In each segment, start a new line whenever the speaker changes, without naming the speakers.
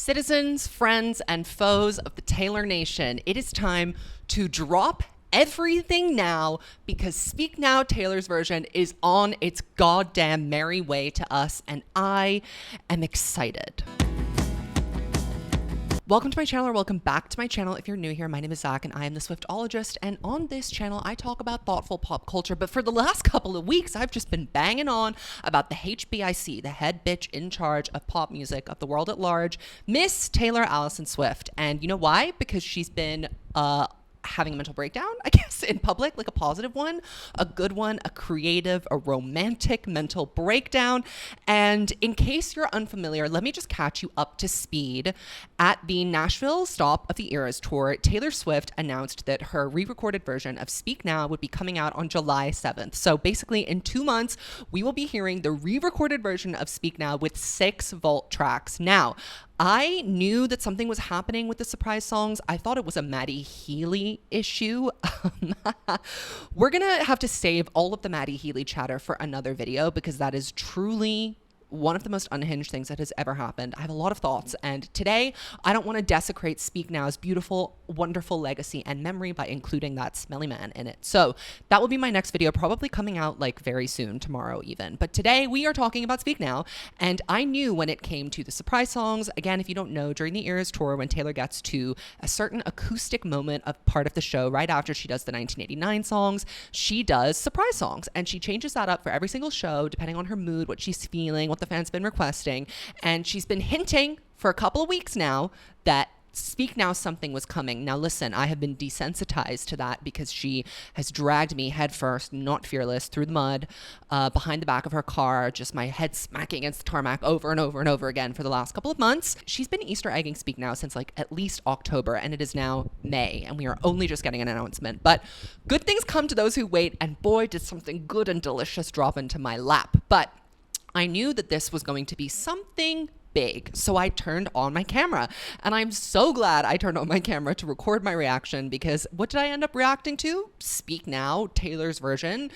Citizens, friends, and foes of the Taylor Nation, it is time to drop everything now because Speak Now Taylor's version is on its goddamn merry way to us, and I am excited. Welcome to my channel, or welcome back to my channel. If you're new here, my name is Zach and I am the Swiftologist, and on this channel I talk about thoughtful pop culture, but for the last couple of weeks I've just been banging on about the HBIC, the head bitch in charge of pop music of the world at large, Miss Taylor Allison Swift. And you know why? Because she's been having a mental breakdown, I guess, in public, like a positive one, a good one, a creative, a romantic mental breakdown. And in case you're unfamiliar, let me just catch you up to speed. At the Nashville stop of the Eras tour, Taylor Swift announced that her re-recorded version of Speak Now would be coming out on July 7th. So basically in 2 months, we will be hearing the re-recorded version of Speak Now with 6 vault tracks. Now, I knew that something was happening with the surprise songs. I thought it was a Maddie Healy issue. We're gonna have to save all of the Maddie Healy chatter for another video because that is truly one of the most unhinged things that has ever happened. I have a lot of thoughts, and today I don't want to desecrate Speak Now's beautiful, wonderful legacy and memory by including that smelly man in it. So that will be my next video, probably coming out like very soon, tomorrow even. But today we are talking about Speak Now, and I knew when it came to the surprise songs, again, if you don't know, during the Eras tour, when Taylor gets to a certain acoustic moment of part of the show, right after she does the 1989 songs, she does surprise songs, and she changes that up for every single show, depending on her mood, what she's feeling, what the fans been requesting. And she's been hinting for a couple of weeks now that Speak Now something was coming. Now listen, I have been desensitized to that because she has dragged me headfirst, not fearless, through the mud, behind the back of her car, just my head smacking against the tarmac over and over and over again for the last couple of months. She's been Easter egging Speak Now since like at least October, and it is now May, and we are only just getting an announcement. But good things come to those who wait, and boy, did something good and delicious drop into my lap. But I knew that this was going to be something big, so I turned on my camera, and I'm so glad I turned on my camera to record my reaction, because what did I end up reacting to? Speak Now, Taylor's version,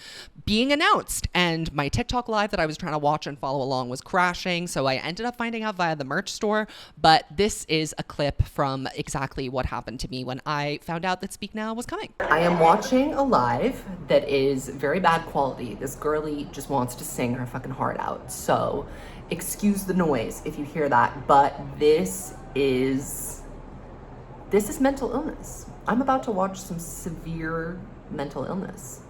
being announced, and my TikTok live that I was trying to watch and follow along was crashing, so I ended up finding out via the merch store. But this is a clip from exactly what happened to me when I found out that Speak Now was coming. I am watching a live that is very bad quality. This girlie just wants to sing her fucking heart out, so excuse the noise if you hear that, but this is mental illness. I'm about to watch some severe mental illness.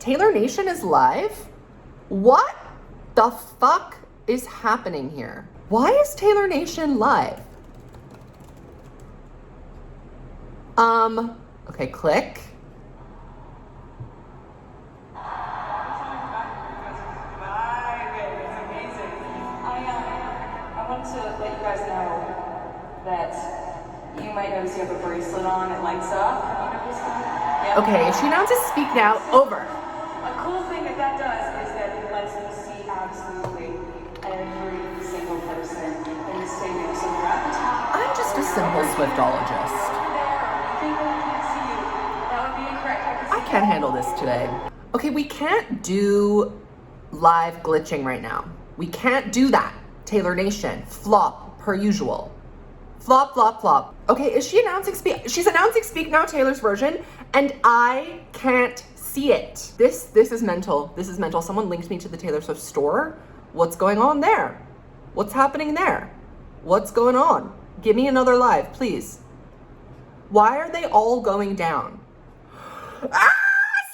Taylor Nation is live? What the fuck is happening here? Why is Taylor Nation live? Okay, click.
To let you guys know that you might notice you have a bracelet on, it lights up. You notice that? Yep.
Okay, if she announces Speak Now, over.
A cool thing that does is that it lets you see absolutely every single person in the stadium. So you're at the top.
I'm just a simple Swiftologist.
People can't see you. That would be incorrect.
I can't handle this today. Okay, we can't do live glitching right now. We can't do that. Taylor Nation, flop per usual. Flop, flop, flop. Okay, is she announcing she's announcing Speak Now Taylor's version, and I can't see it. This is mental. This is mental. Someone linked me to the Taylor Swift store. What's going on there? What's happening there? What's going on? Give me another live, please. Why are they all going down? Ah!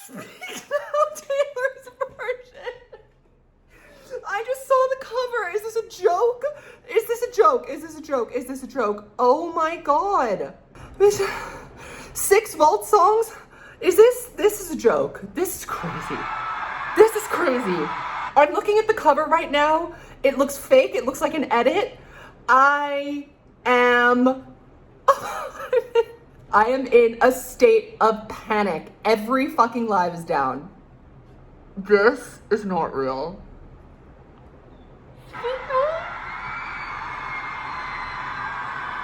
Speak Now Taylor's version. I just saw the cover. Is this a joke? Is this a joke? Is this a joke? Is this a joke? Oh my God. 6 vault songs? This is a joke. This is crazy. This is crazy. I'm looking at the cover right now. It looks fake. It looks like an edit. I am in a state of panic. Every fucking live is down. This is not real.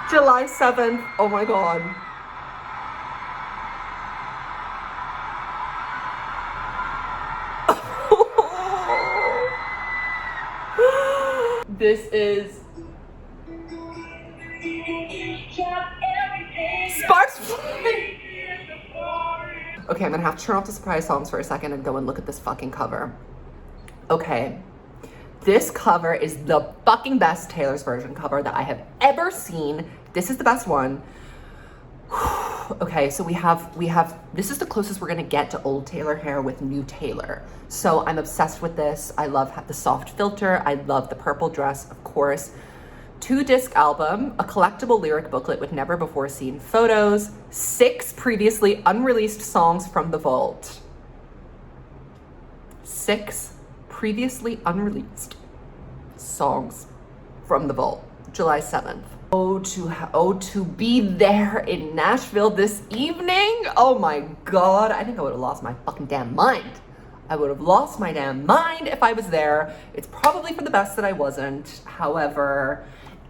July 7th. Oh my God. This is Sparks flying. Okay, I'm gonna have to turn off the surprise songs for a second and go and look at this fucking cover. Okay, this cover is the fucking best Taylor's version cover that I have ever seen. This is the best one. Okay, so we have, this is the closest we're gonna get to old Taylor hair with new Taylor. So I'm obsessed with this. I love the soft filter. I love the purple dress, of course. 2-disc album, a collectible lyric booklet with never before seen photos, 6 previously unreleased songs from the vault. 6 previously unreleased songs from the vault. July 7th. Oh, to be there in Nashville this evening. Oh my God. I think I would have lost my fucking damn mind. I would have lost my damn mind if I was there. It's probably for the best that I wasn't. However,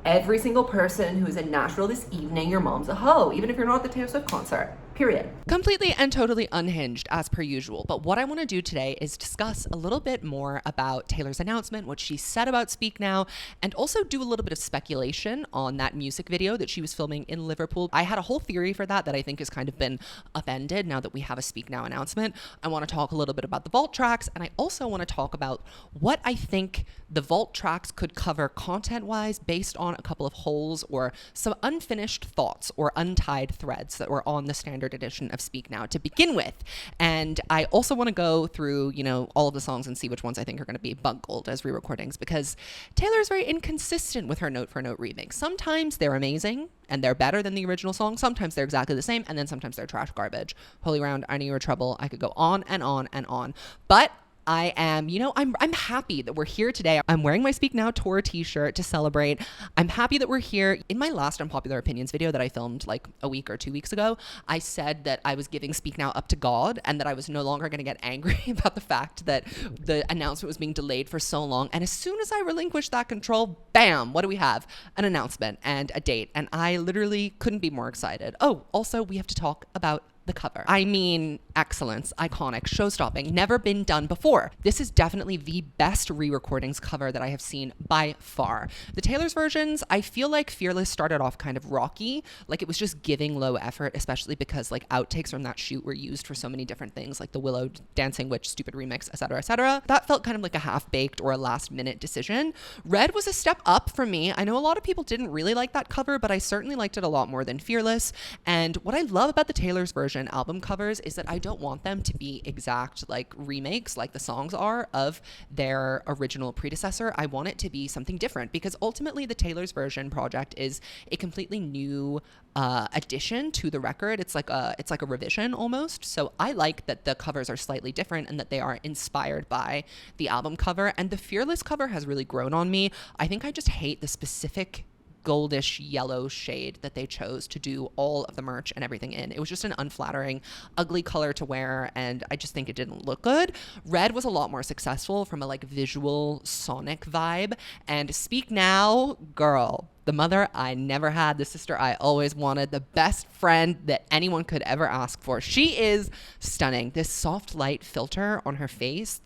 every single person who's in Nashville this evening, your mom's a hoe, even if you're not at the Taylor Swift concert. Period. Completely and totally unhinged as per usual. But what I want to do today is discuss a little bit more about Taylor's announcement, what she said about Speak Now, and also do a little bit of speculation on that music video that she was filming in Liverpool. I had a whole theory for that I think has kind of been upended now that we have a Speak Now announcement. I want to talk a little bit about the vault tracks, and I also want to talk about what I think the vault tracks could cover content-wise based on a couple of holes or some unfinished thoughts or untied threads that were on the standard edition of Speak Now to begin with. And I also want to go through, all of the songs and see which ones I think are going to be bungled as re-recordings, because Taylor is very inconsistent with her note-for-note remakes. Sometimes they're amazing and they're better than the original song. Sometimes they're exactly the same, and then sometimes they're trash garbage. Holy Round, I Knew You Were Trouble. I could go on and on and on. But I am, I'm happy that we're here today. I'm wearing my Speak Now tour t-shirt to celebrate. I'm happy that we're here. In my last Unpopular Opinions video that I filmed like a week or 2 weeks ago, I said that I was giving Speak Now up to God and that I was no longer going to get angry about the fact that the announcement was being delayed for so long. And as soon as I relinquished that control, bam, what do we have? An announcement and a date. And I literally couldn't be more excited. Oh, also we have to talk about the cover. I mean, excellence, iconic, show-stopping, never been done before. This is definitely the best re-recordings cover that I have seen by far. The Taylor's versions, I feel like Fearless started off kind of rocky, like it was just giving low effort, especially because like outtakes from that shoot were used for so many different things, like the Willow Dancing Witch stupid remix, etc., etc. That felt kind of like a half-baked or a last-minute decision. Red was a step up for me. I know a lot of people didn't really like that cover, but I certainly liked it a lot more than Fearless. And what I love about the Taylor's version album covers is that I don't want them to be exact like remakes like the songs are of their original predecessor. I want it to be something different, because ultimately the Taylor's version project is a completely new addition to the record. It's like a revision almost. So I like that the covers are slightly different and that they are inspired by the album cover. And the Fearless cover has really grown on me. I think I just hate the specific goldish yellow shade that they chose to do all of the merch and everything in. It was just an unflattering, ugly color to wear, and I just think it didn't look good. Red was a lot more successful from a like visual sonic vibe, and Speak Now, girl, the mother I never had, the sister I always wanted, the best friend that anyone could ever ask for. She is stunning. This soft light filter on her face.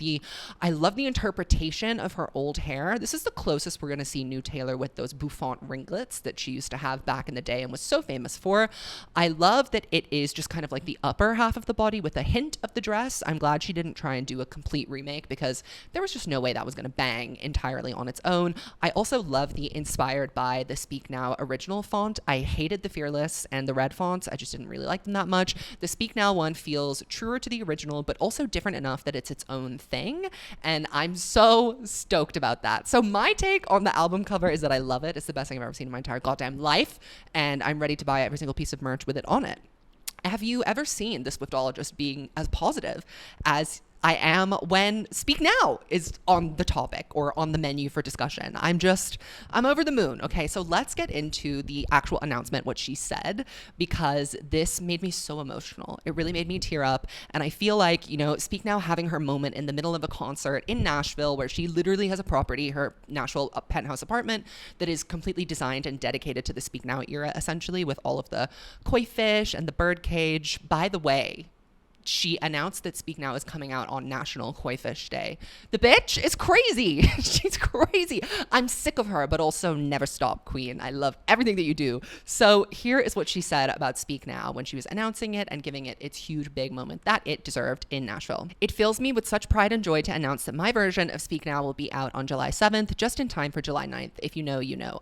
I love the interpretation of her old hair. This is the closest we're going to see new Taylor with those bouffant ringlets that she used to have back in the day and was so famous for. I love that it is just kind of like the upper half of the body with a hint of the dress. I'm glad she didn't try and do a complete remake, because there was just no way that was going to bang entirely on its own. I also love the inspired by the Speak Now original font. I hated the Fearless and the red fonts. I just didn't really like them that much. The Speak Now one feels truer to the original, but also different enough that it's its own thing. And I'm so stoked about that. So my take on the album cover is that I love it. It's the best thing I've ever seen in my entire goddamn life. And I'm ready to buy every single piece of merch with it on it. Have you ever seen the Swiftologist being as positive as I am when Speak Now is on the topic or on the menu for discussion? I'm over the moon. Okay, so let's get into the actual announcement, what she said, because this made me so emotional. It really made me tear up. And I feel like, Speak Now having her moment in the middle of a concert in Nashville, where she literally has a property, her Nashville penthouse apartment, that is completely designed and dedicated to the Speak Now era, essentially, with all of the koi fish and the bird cage. By the way, she announced that Speak Now is coming out on National Koi Fish Day. The bitch is crazy. She's crazy. I'm sick of her, but also never stop, queen. I love everything that you do. So here is what she said about Speak Now when she was announcing it and giving it its huge big moment that it deserved in Nashville. It fills me with such pride and joy to announce that my version of Speak Now will be out on July 7th, just in time for July 9th. If you know, you know.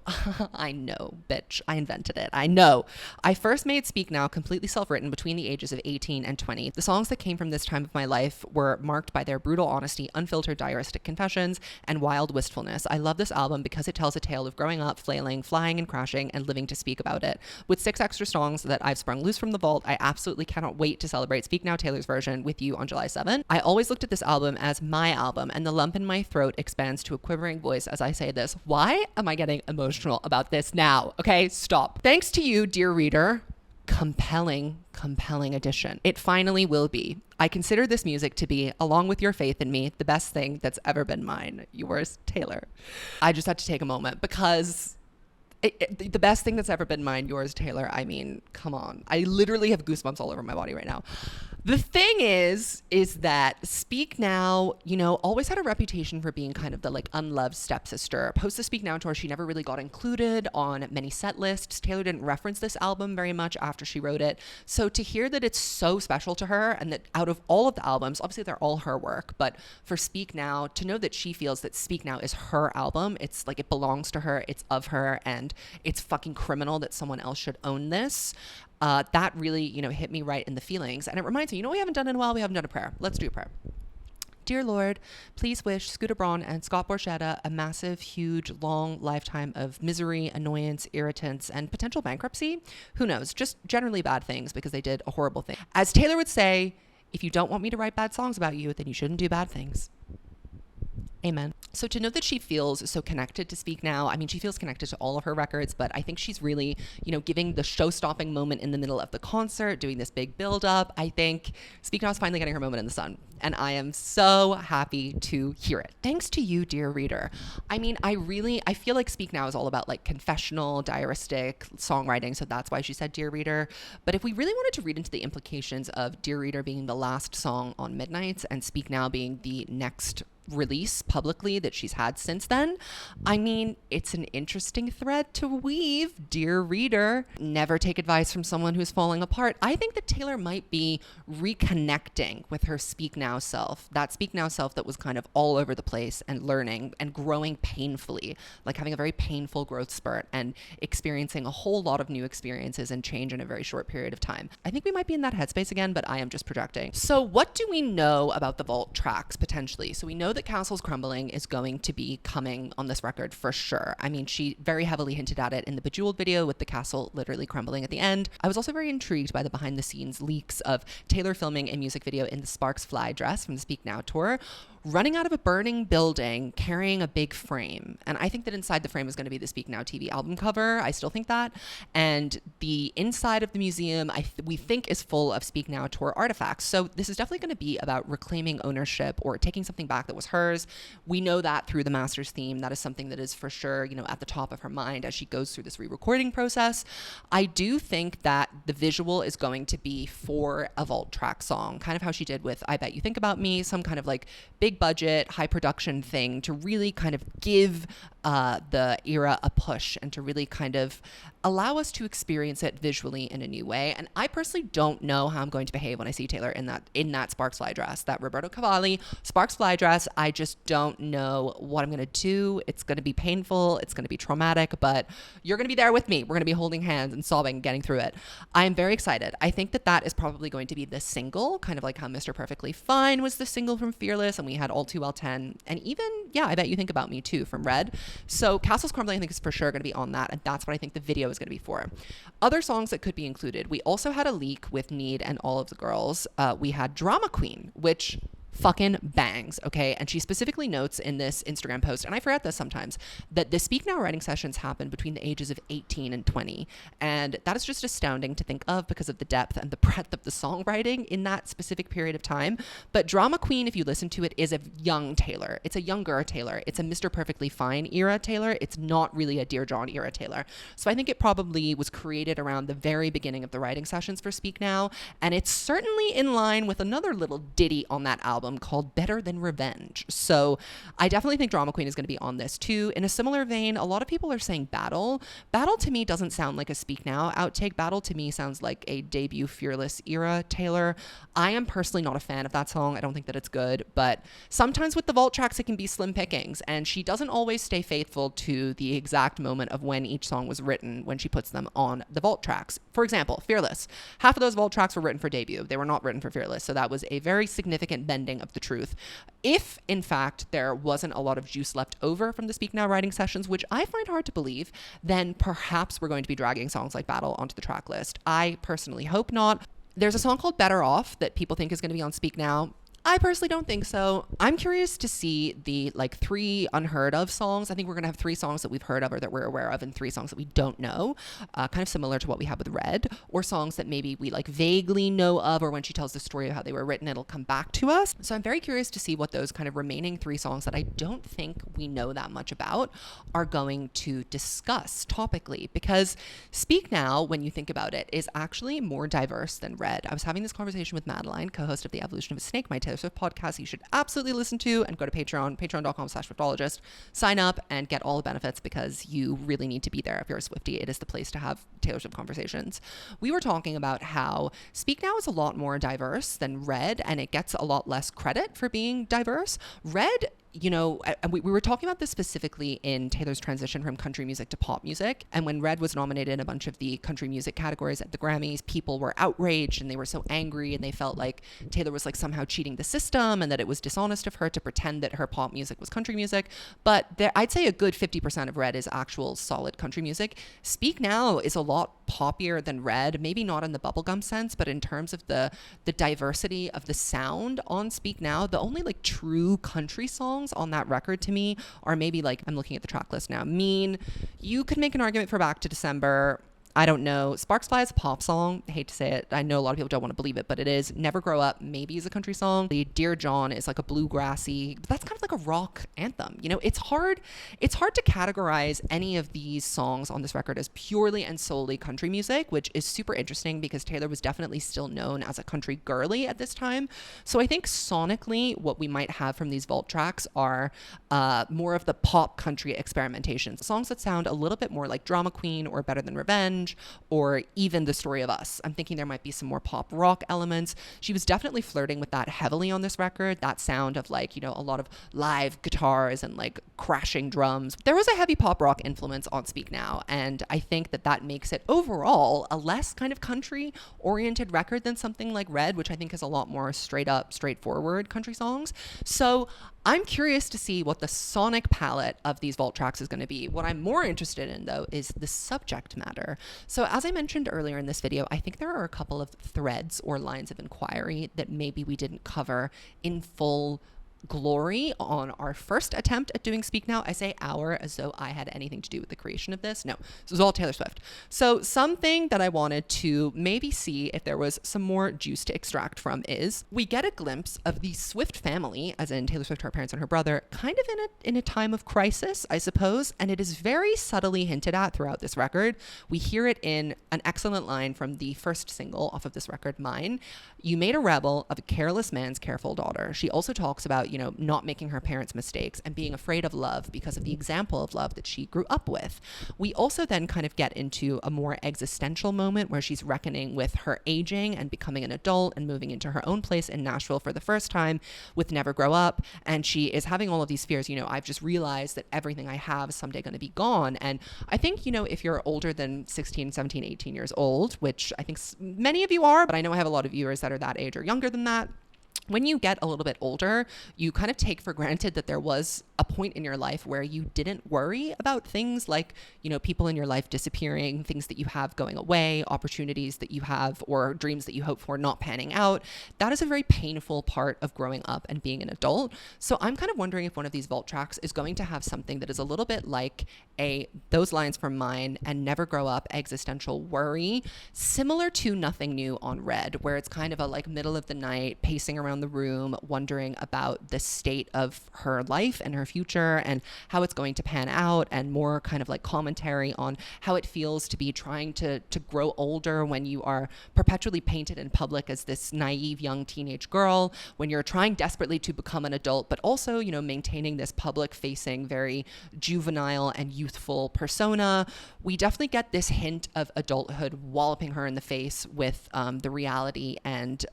I know, bitch. I invented it. I know. I first made Speak Now completely self-written between the ages of 18 and 20. The songs that came from this time of my life were marked by their brutal honesty, unfiltered diaristic confessions, and wild wistfulness. I love this album because it tells a tale of growing up, flailing, flying and crashing, and living to speak about it. With 6 extra songs that I've sprung loose from the vault, I absolutely cannot wait to celebrate Speak Now Taylor's version with you on July 7th. I always looked at this album as my album, and the lump in my throat expands to a quivering voice as I say this. Why am I getting emotional about this now? Okay, stop. Thanks to you, dear reader. Compelling edition. It finally will be. I consider this music to be, along with your faith in me, the best thing that's ever been mine. Yours, Taylor. I just had to take a moment because the best thing that's ever been mine, yours, Taylor. I mean, come on. I literally have goosebumps all over my body right now. The thing is that Speak Now, you know, always had a reputation for being kind of the like unloved stepsister. Post the Speak Now tour, she never really got included on many set lists. Taylor didn't reference this album very much after she wrote it. So to hear that it's so special to her and that out of all of the albums, obviously they're all her work, but for Speak Now, to know that she feels that Speak Now is her album, it's like it belongs to her, it's of her, and it's fucking criminal that someone else should own this. That really, you know, hit me right in the feelings. And it reminds me, you know, we haven't done in a while. We haven't done a prayer. Let's do a prayer. Dear Lord, please wish Scooter Braun and Scott Borchetta a massive, huge, long lifetime of misery, annoyance, irritants, and potential bankruptcy. Who knows? Just generally bad things because they did a horrible thing. As Taylor would say, if you don't want me to write bad songs about you, then you shouldn't do bad things. Amen. So to know that she feels so connected to Speak Now, I mean, she feels connected to all of her records, but I think she's really, you know, giving the show-stopping moment in the middle of the concert, doing this big build-up. I think Speak Now is finally getting her moment in the sun, and I am so happy to hear it. Thanks to you, dear reader. I mean, I feel like Speak Now is all about like confessional, diaristic songwriting, so that's why she said Dear Reader. But if we really wanted to read into the implications of Dear Reader being the last song on Midnights and Speak Now being the next release publicly that she's had since then, I mean, it's an interesting thread to weave, dear reader. Never take advice from someone who's falling apart. I think that Taylor might be reconnecting with her Speak Now self, that Speak Now self that was kind of all over the place and learning and growing painfully, like having a very painful growth spurt and experiencing a whole lot of new experiences and change in a very short period of time. I think we might be in that headspace again, but I am just projecting. So what do we know about the vault tracks potentially? So we know that Castles Crumbling is going to be coming on this record for sure. I mean, she very heavily hinted at it in the Bejeweled video with the castle literally crumbling at the end. I was also very intrigued by the behind the scenes leaks of Taylor filming a music video in the Sparks Fly dress from the Speak Now tour, running out of a burning building carrying a big frame. And I think that inside the frame is going to be the Speak Now TV album cover. I still think that. And the inside of the museum, we think is full of Speak Now tour artifacts. So this is definitely going to be about reclaiming ownership or taking something back that was hers. We know that through the Masters theme. That is something that is for sure, you know, at the top of her mind as she goes through this re-recording process. I do think that the visual is going to be for a vault track song, kind of how she did with I Bet You Think About Me, some kind of like big budget, high production thing to really kind of give the era a push and to really kind of allow us to experience it visually in a new way. And I personally don't know how I'm going to behave when I see Taylor in that Sparks Fly dress, that Roberto Cavalli Sparks Fly dress. I just don't know what I'm going to do. It's going to be painful. It's going to be traumatic, but you're going to be there with me. We're going to be holding hands and sobbing, getting through it. I am very excited. I think that is probably going to be the single, kind of like how Mr. Perfectly Fine was the single from Fearless, and we had All Too Well 10, and even, yeah, I Bet You Think About Me too from Red. So Castles Crumbling, I think, is for sure going to be on that, and that's what I think the video is going to be for. Other songs that could be included. We also had a leak with Need and All of the Girls. We had Drama Queen, which fucking bangs, okay? And she specifically notes in this Instagram post, and I forget this sometimes, that the Speak Now writing sessions happen between the ages of 18 and 20. And that is just astounding to think of because of the depth and the breadth of the songwriting in that specific period of time. But Drama Queen, if you listen to it, is a young Taylor. It's a younger Taylor. It's a Mr. Perfectly Fine era Taylor. It's not really a Dear John era Taylor. So I think it probably was created around the very beginning of the writing sessions for Speak Now. And it's certainly in line with another little ditty on that album called Better Than Revenge. So I definitely think Drama Queen is going to be on this too. In a similar vein, a lot of people are saying Battle. Battle to me doesn't sound like a Speak Now outtake. Battle to me sounds like a debut Fearless era Taylor. I am personally not a fan of that song. I don't think that it's good, but sometimes with the vault tracks it can be slim pickings, and she doesn't always stay faithful to the exact moment of when each song was written when she puts them on the vault tracks. For example, Fearless. Half of those vault tracks were written for debut. They were not written for Fearless, so that was a very significant bending of the truth. If, in fact, there wasn't a lot of juice left over from the Speak Now writing sessions, which I find hard to believe, then perhaps we're going to be dragging songs like Battle onto the track list. I personally hope not. There's a song called Better Off that people think is going to be on Speak Now. I personally don't think so. I'm curious to see the 3 unheard of songs. I think we're going to have 3 songs that we've heard of or that we're aware of and 3 songs that we don't know, kind of similar to what we have with Red, or songs that maybe we vaguely know of, or when she tells the story of how they were written, it'll come back to us. So I'm very curious to see what those kind of remaining 3 songs that I don't think we know that much about are going to discuss topically, because Speak Now, when you think about it, is actually more diverse than Red. I was having this conversation with Madeline, co-host of The Evolution of a Snake, my Taylor Swift podcast you should absolutely listen to, and go to patreon.com/Swiftologist, sign up and get all the benefits, because you really need to be there if you're a Swiftie. It is the place to have Taylor Swift conversations. We were talking about how Speak Now is a lot more diverse than Red, and it gets a lot less credit for being diverse. Red, we were talking about this specifically in Taylor's transition from country music to pop music. And when Red was nominated in a bunch of the country music categories at the Grammys, people were outraged and they were so angry, and they felt like Taylor was somehow cheating the system, and that it was dishonest of her to pretend that her pop music was country music. But I'd say a good 50% of Red is actual solid country music. Speak Now is a lot poppier than Red, maybe not in the bubblegum sense, but in terms of the diversity of the sound on Speak Now, the only true country songs on that record to me are maybe I'm looking at the track list now. Mean, you could make an argument for Back to December. I don't know. Sparks Fly is a pop song. I hate to say it. I know a lot of people don't want to believe it, but it is. Never Grow Up maybe is a country song. The Dear John is a bluegrassy, but that's kind of like a rock anthem. It's hard to categorize any of these songs on this record as purely and solely country music, which is super interesting because Taylor was definitely still known as a country girly at this time. So I think sonically what we might have from these vault tracks are more of the pop country experimentations, songs that sound a little bit more like Drama Queen or Better Than Revenge, or even The Story of Us. I'm thinking there might be some more pop rock elements. She was definitely flirting with that heavily on this record, that sound of a lot of live guitars and crashing drums. There was a heavy pop rock influence on Speak Now, and I think that makes it overall a less kind of country oriented record than something like Red, which I think is a lot more straight up, straightforward country songs. So I'm curious to see what the sonic palette of these vault tracks is going to be. What I'm more interested in, though, is the subject matter. So as I mentioned earlier in this video, I think there are a couple of threads or lines of inquiry that maybe we didn't cover in full glory on our first attempt at doing Speak Now. I say our as though I had anything to do with the creation of this. No, this was all Taylor Swift. So something that I wanted to maybe see if there was some more juice to extract from is we get a glimpse of the Swift family, as in Taylor Swift, her parents and her brother, kind of in a time of crisis, I suppose, and it is very subtly hinted at throughout this record. We hear it in an excellent line from the first single off of this record, Mine. You made a rebel of a careless man's careful daughter. She also talks about not making her parents' mistakes and being afraid of love because of the example of love that she grew up with. We also then kind of get into a more existential moment where she's reckoning with her aging and becoming an adult and moving into her own place in Nashville for the first time with Never Grow Up. And she is having all of these fears. I've just realized that everything I have is someday going to be gone. And I think, if you're older than 16, 17, 18 years old, which I think many of you are, but I know I have a lot of viewers that are that age or younger than that, when you get a little bit older, you kind of take for granted that there was a point in your life where you didn't worry about things like, people in your life disappearing, things that you have going away, opportunities that you have, or dreams that you hope for not panning out. That is a very painful part of growing up and being an adult. So I'm kind of wondering if one of these vault tracks is going to have something that is a little bit like those lines from Mine and Never Grow Up existential worry, similar to Nothing New on Red, where it's kind of a like middle of the night, pacing around the room, wondering about the state of her life and her future and how it's going to pan out, and more kind of like commentary on how it feels to be trying to grow older when you are perpetually painted in public as this naive young teenage girl, when you're trying desperately to become an adult, but also, maintaining this public facing, very juvenile and youthful persona. We definitely get this hint of adulthood walloping her in the face with the reality and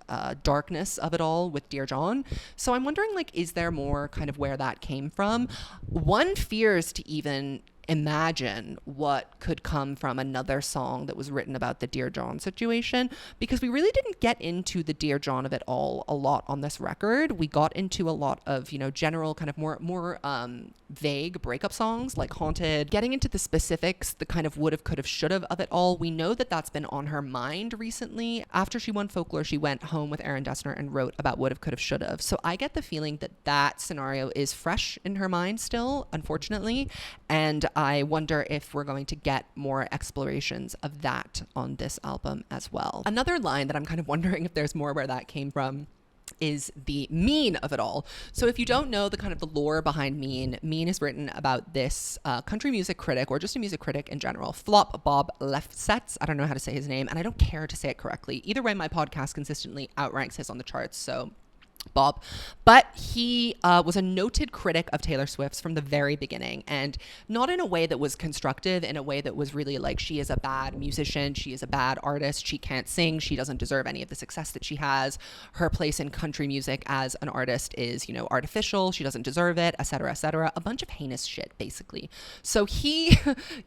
darkness of it all with Dear John. So I'm wondering, like, is there more kind of where that came from? One fears to even imagine what could come from another song that was written about the Dear John situation, because we really didn't get into the Dear John of it all a lot on this record. We got into a lot of, general kind of more vague breakup songs like Haunted. Getting into the specifics, the kind of would've, could've, should've of it all, we know that that's been on her mind recently. After she won Folklore, she went home with Aaron Dessner and wrote about would've, could've, should've. So I get the feeling that that scenario is fresh in her mind still, unfortunately, and I wonder if we're going to get more explorations of that on this album as well. Another line that I'm kind of wondering if there's more where that came from is the Mean of it all. So if you don't know the kind of the lore behind Mean is written about this country music critic, or just a music critic in general, Flop Bob Lefsetz. I don't know how to say his name, and I don't care to say it correctly. Either way, my podcast consistently outranks his on the charts, so Bob. But he was a noted critic of Taylor Swift's from the very beginning, and not in a way that was constructive, in a way that was really like, she is a bad musician, she is a bad artist, she can't sing, she doesn't deserve any of the success that she has, her place in country music as an artist is, artificial, she doesn't deserve it, etc., etc. A bunch of heinous shit, basically. So he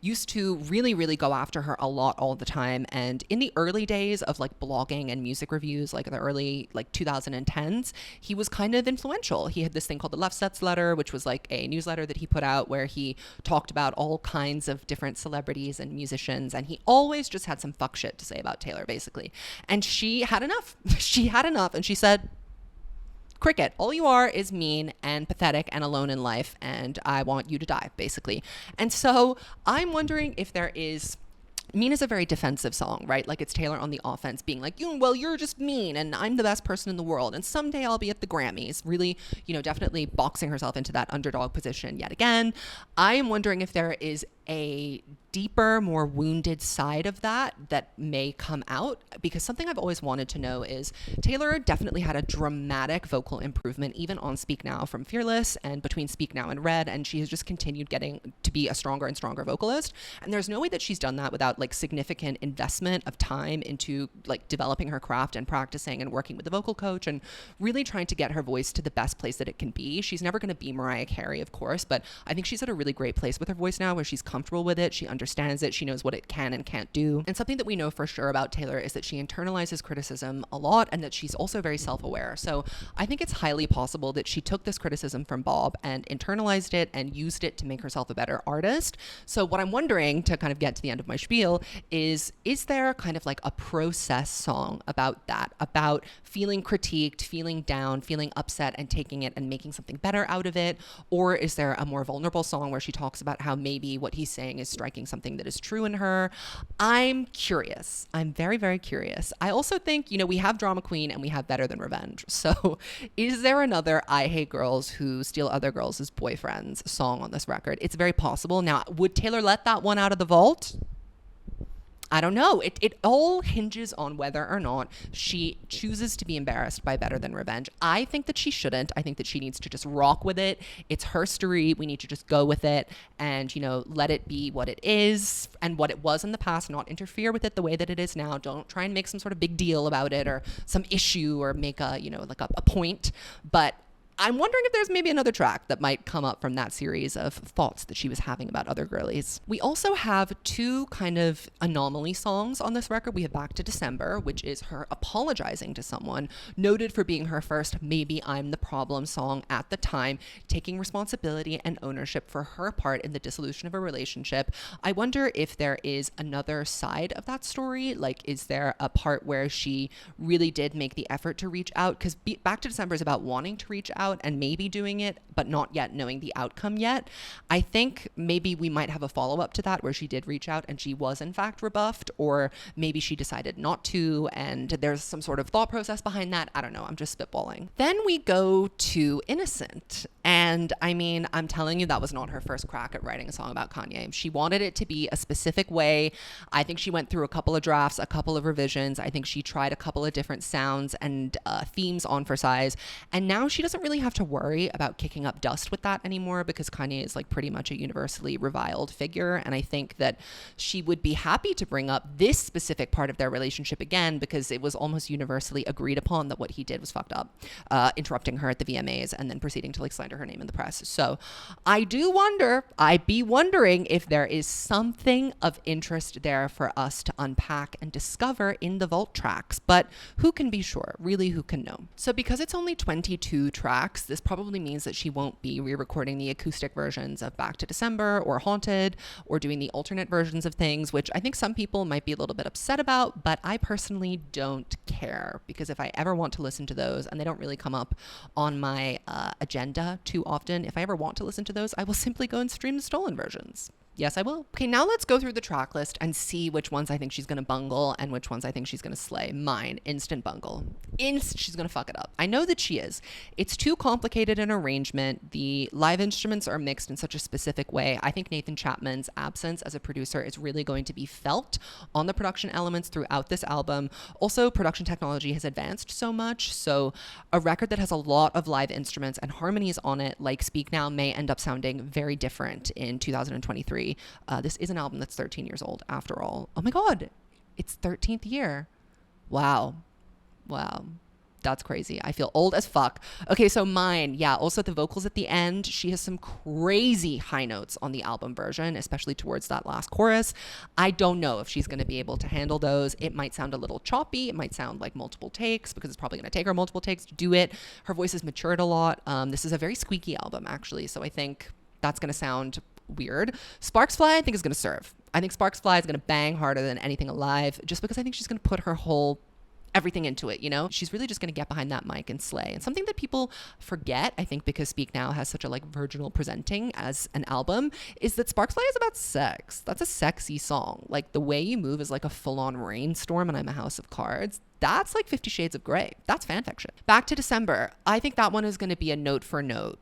used to really, really go after her a lot all the time, and in the early days of like blogging and music reviews, like the early like 2010s, he was kind of influential. He had this thing called the Lefsetz Letter, which was like a newsletter that he put out where he talked about all kinds of different celebrities and musicians, and he always just had some fuck shit to say about Taylor, basically. And she had enough. She had enough, and she said, cricket, all you are is mean and pathetic and alone in life, and I want you to die, basically. And so I'm wondering if there is... Mean is a very defensive song, right? Like, it's Taylor on the offense being like, well, you're just mean and I'm the best person in the world and someday I'll be at the Grammys. Really, definitely boxing herself into that underdog position yet again. I am wondering if there is a deeper, more wounded side of that may come out, because something I've always wanted to know is Taylor definitely had a dramatic vocal improvement even on Speak Now from Fearless and between Speak Now and Red, and she has just continued getting to be a stronger and stronger vocalist, and there's no way that she's done that without like significant investment of time into like developing her craft and practicing and working with the vocal coach and really trying to get her voice to the best place that it can be. She's never going to be Mariah Carey, of course, but I think she's at a really great place with her voice now where she's comfortable with it, she understands it, she knows what it can and can't do. And something that we know for sure about Taylor is that she internalizes criticism a lot and that she's also very self-aware. So I think it's highly possible that she took this criticism from Bob and internalized it and used it to make herself a better artist. So what I'm wondering, to kind of get to the end of my spiel, is there kind of like a process song about that, about feeling critiqued, feeling down, feeling upset and taking it and making something better out of it? Or is there a more vulnerable song where she talks about how maybe what he's saying is striking something that is true in her? I'm curious. I'm very, very curious. I also think, we have Drama Queen and we have Better Than Revenge. So is there another I Hate Girls Who Steal Other Girls' Boyfriends song on this record? It's very possible. Now, would Taylor let that one out of the vault? I don't know. It all hinges on whether or not she chooses to be embarrassed by Better Than Revenge. I think that she shouldn't. I think that she needs to just rock with it. It's her story. We need to just go with it and, let it be what it is and what it was in the past, not interfere with it the way that it is now. Don't try and make some sort of big deal about it or some issue or make a, like a point. But I'm wondering if there's maybe another track that might come up from that series of thoughts that she was having about other girlies. We also have two kind of anomaly songs on this record. We have Back to December, which is her apologizing to someone, noted for being her first Maybe I'm the Problem song at the time, taking responsibility and ownership for her part in the dissolution of a relationship. I wonder if there is another side of that story. Like, is there a part where she really did make the effort to reach out? Because Back to December is about wanting to reach out and maybe doing it, but not yet knowing the outcome yet. I think maybe we might have a follow-up to that where she did reach out and she was in fact rebuffed, or maybe she decided not to and there's some sort of thought process behind that. I don't know. I'm just spitballing. Then we go to Innocent. And I mean, I'm telling you, that was not her first crack at writing a song about Kanye. She wanted it to be a specific way. I think she went through a couple of drafts, a couple of revisions. I think she tried a couple of different sounds and themes on for size. And now she doesn't really have to worry about kicking up dust with that anymore because Kanye is like pretty much a universally reviled figure. And I think that she would be happy to bring up this specific part of their relationship again because it was almost universally agreed upon that what he did was fucked up, interrupting her at the VMAs and then proceeding to like slander her name in the press. So I be wondering if there is something of interest there for us to unpack and discover in the vault tracks, but who can be sure? Really, who can know? So because it's only 22 tracks, this probably means that she won't be re-recording the acoustic versions of Back to December or Haunted or doing the alternate versions of things, which I think some people might be a little bit upset about, but I personally don't care because if I ever want to listen to those, and they don't really come up on my agenda too often, if I ever want to listen to those, I will simply go and stream the stolen versions. Yes, I will. Okay, now let's go through the track list and see which ones I think she's going to bungle and which ones I think she's going to slay. Mine, instant bungle. She's going to fuck it up. I know that she is. It's too complicated an arrangement. The live instruments are mixed in such a specific way. I think Nathan Chapman's absence as a producer is really going to be felt on the production elements throughout this album. Also, production technology has advanced so much, so a record that has a lot of live instruments and harmonies on it, like Speak Now, may end up sounding very different in 2023. This is an album that's 13 years old after all. Oh my God, it's 13th year. Wow. That's crazy. I feel old as fuck. Okay, so mine, yeah, also the vocals at the end. She has some crazy high notes on the album version, especially towards that last chorus. I don't know if she's going to be able to handle those. It might sound a little choppy. It might sound like multiple takes because it's probably going to take her multiple takes to do it. Her voice has matured a lot. This is a very squeaky album, actually, so I think that's going to sound weird. Sparks Fly, I think, is going to serve. I think Sparks Fly is going to bang harder than anything alive just because I think she's going to put her whole everything into it, you know? She's really just going to get behind that mic and slay. And something that people forget, I think because Speak Now has such a like virginal presenting as an album, is that Sparks Fly is about sex. That's a sexy song. Like The Way You Move is like a full-on rainstorm and I'm a House of Cards. That's like 50 Shades of Grey. That's fan fiction. Back to December. I think that one is going to be a note for note.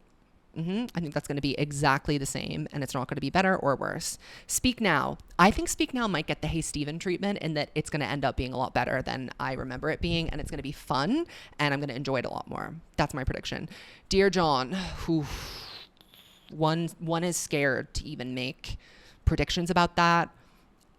I think that's going to be exactly the same, and it's not going to be better or worse. Speak Now. I think Speak Now might get the Hey Steven treatment in that it's going to end up being a lot better than I remember it being, and it's going to be fun, and I'm going to enjoy it a lot more. That's my prediction. Dear John, one is scared to even make predictions about that.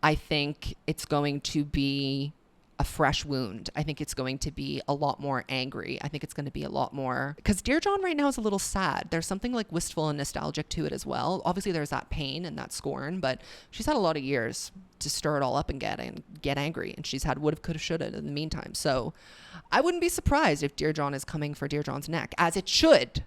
I think it's going to be a fresh wound. I think it's going to be a lot more angry. I think it's going to be a lot more, because Dear John right now is a little sad. There's something like wistful and nostalgic to it as well. Obviously there's that pain and that scorn, but she's had a lot of years to stir it all up and get angry, and she's had would've, could've, should've in the meantime. So I wouldn't be surprised if Dear John is coming for Dear John's neck, as it should.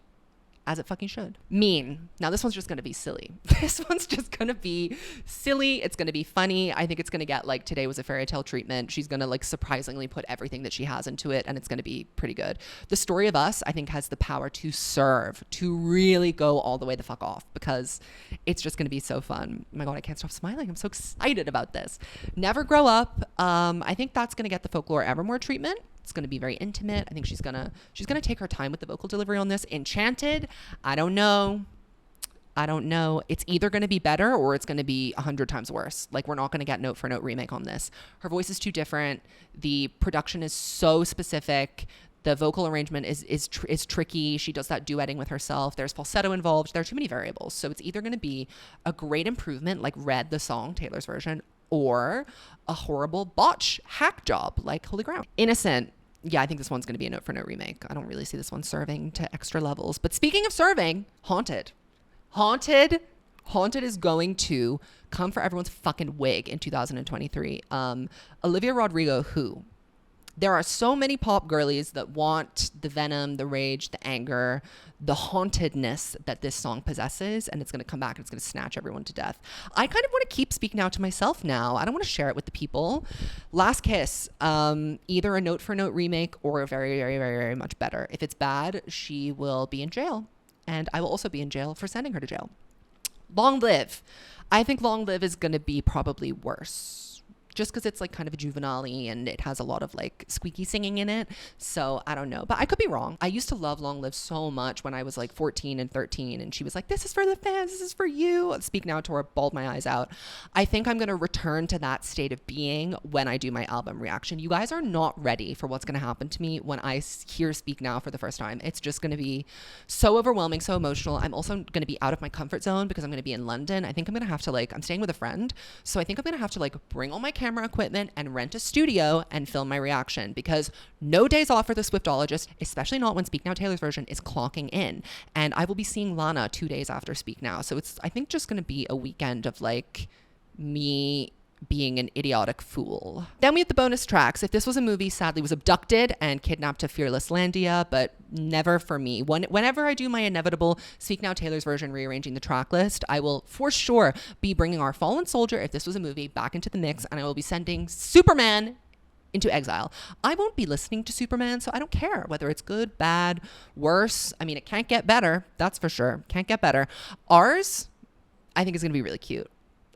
As it fucking should. Mean. Now this one's just going to be silly. This one's just going to be silly. It's going to be funny. I think it's going to get like Today Was a Fairy Tale treatment. She's going to like surprisingly put everything that she has into it, and it's going to be pretty good. The Story of Us, I think, has the power to serve, to really go all the way the fuck off, because it's just going to be so fun. Oh my God, I can't stop smiling. I'm so excited about this. Never Grow Up. I think that's going to get the Folklore Evermore treatment. It's going to be very intimate. I think she's going to take her time with the vocal delivery on this. Enchanted, I don't know. It's either going to be better or it's going to be 100 times worse. Like, we're not going to get note for note remake on this. Her voice is too different. The production is so specific. The vocal arrangement is tricky. She does that duetting with herself. There's falsetto involved. There are too many variables. So it's either going to be a great improvement, like Red the Song, Taylor's version, or a horrible botch hack job like Holy Ground. Innocent. Yeah, I think this one's going to be a note for note remake. I don't really see this one serving to extra levels. But speaking of serving, Haunted. Haunted is going to come for everyone's fucking wig in 2023. Olivia Rodrigo, who? There are so many pop girlies that want the venom, the rage, the anger, the hauntedness that this song possesses, and it's going to come back and it's going to snatch everyone to death. I kind of want to keep Speak Now to myself now. I don't want to share it with the people. Last Kiss, either a note for note remake or a very, very, very, very much better. If it's bad, she will be in jail, and I will also be in jail for sending her to jail. Long Live. I think Long Live is going to be probably worse. Just because it's like kind of a juvenile-y and it has a lot of like squeaky singing in it. So I don't know, but I could be wrong. I used to love Long Live so much when I was like 14 and 13 and she was like, this is for the fans, this is for you. Speak Now tour, bawled my eyes out. I think I'm going to return to that state of being when I do my album reaction. You guys are not ready for what's going to happen to me when I hear Speak Now for the first time. It's just going to be so overwhelming, so emotional. I'm also going to be out of my comfort zone because I'm going to be in London. I think I'm going to have to I'm staying with a friend. So I think I'm going to have to bring all my camera equipment and rent a studio and film my reaction because no days off for the Swiftologist, especially not when Speak Now Taylor's version is clocking in. And I will be seeing Lana 2 days after Speak Now. So it's, I think, just going to be a weekend of me being an idiotic fool. Then we have the bonus tracks. If this was a movie, sadly was abducted and kidnapped to Fearless Landia, but never for me. Whenever I do my inevitable Speak Now Taylor's version rearranging the track list, I will for sure be bringing our fallen soldier, if this was a movie, back into the mix, and I will be sending Superman into exile. I won't be listening to Superman, so I don't care whether it's good, bad, worse. I mean, it can't get better. That's for sure. Can't get better. Ours, I think is going to be really cute.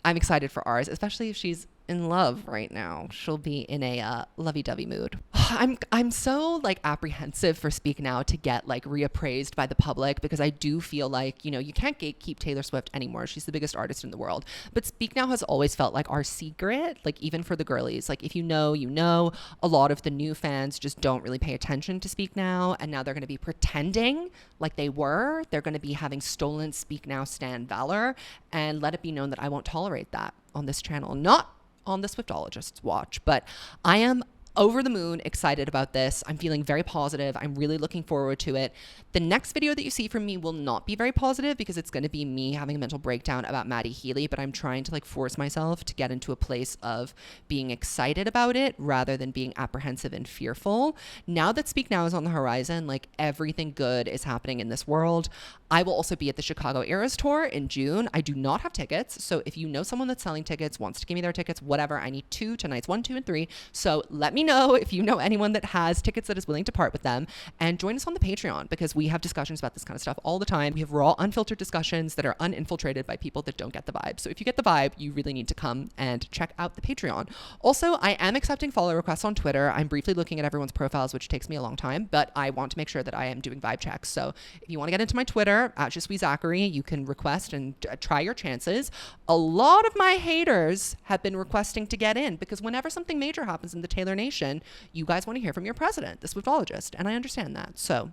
I'm excited for ours, especially if she's in love right now. She'll be in a lovey-dovey mood. I'm so apprehensive for Speak Now to get reappraised by the public because I do feel you can't gatekeep Taylor Swift anymore. She's the biggest artist in the world. But Speak Now has always felt like our secret, even for the girlies. If you know, you know. A lot of the new fans just don't really pay attention to Speak Now, and now they're going to be pretending like they were. They're going to be having stolen Speak Now stan valor, and let it be known that I won't tolerate that on this channel. Not on the Swiftologist's watch, but I am over the moon excited about this. I'm feeling very positive. I'm really looking forward to it. The next video that you see from me will not be very positive because it's going to be me having a mental breakdown about Maddie Healy, but I'm trying to force myself to get into a place of being excited about it rather than being apprehensive and fearful. Now that Speak Now is on the horizon, everything good is happening in this world. I will also be at the Chicago Eras Tour in June. I do not have tickets, so if you know someone that's selling tickets, wants to give me their tickets, whatever, I need 2 to nights 1, 2, and 3. So let me know if you know anyone that has tickets that is willing to part with them, and join us on the Patreon because we have discussions about this kind of stuff all the time. We have raw, unfiltered discussions that are uninfiltrated by people that don't get the vibe. So if you get the vibe, you really need to come and check out the Patreon. Also, I am accepting follow requests on Twitter. I'm briefly looking at everyone's profiles, which takes me a long time, but I want to make sure that I am doing vibe checks. So if you want to get into my Twitter, at Zachary, you can request and try your chances. A lot of my haters have been requesting to get in because whenever something major happens in the Taylor Nation, you guys want to hear from your president, the Swiftologist, and I understand that. So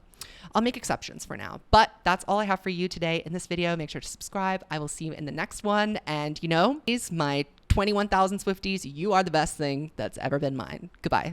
I'll make exceptions for now. But that's all I have for you today in this video. Make sure to subscribe. I will see you in the next one. And my 21,000 Swifties, you are the best thing that's ever been mine. Goodbye.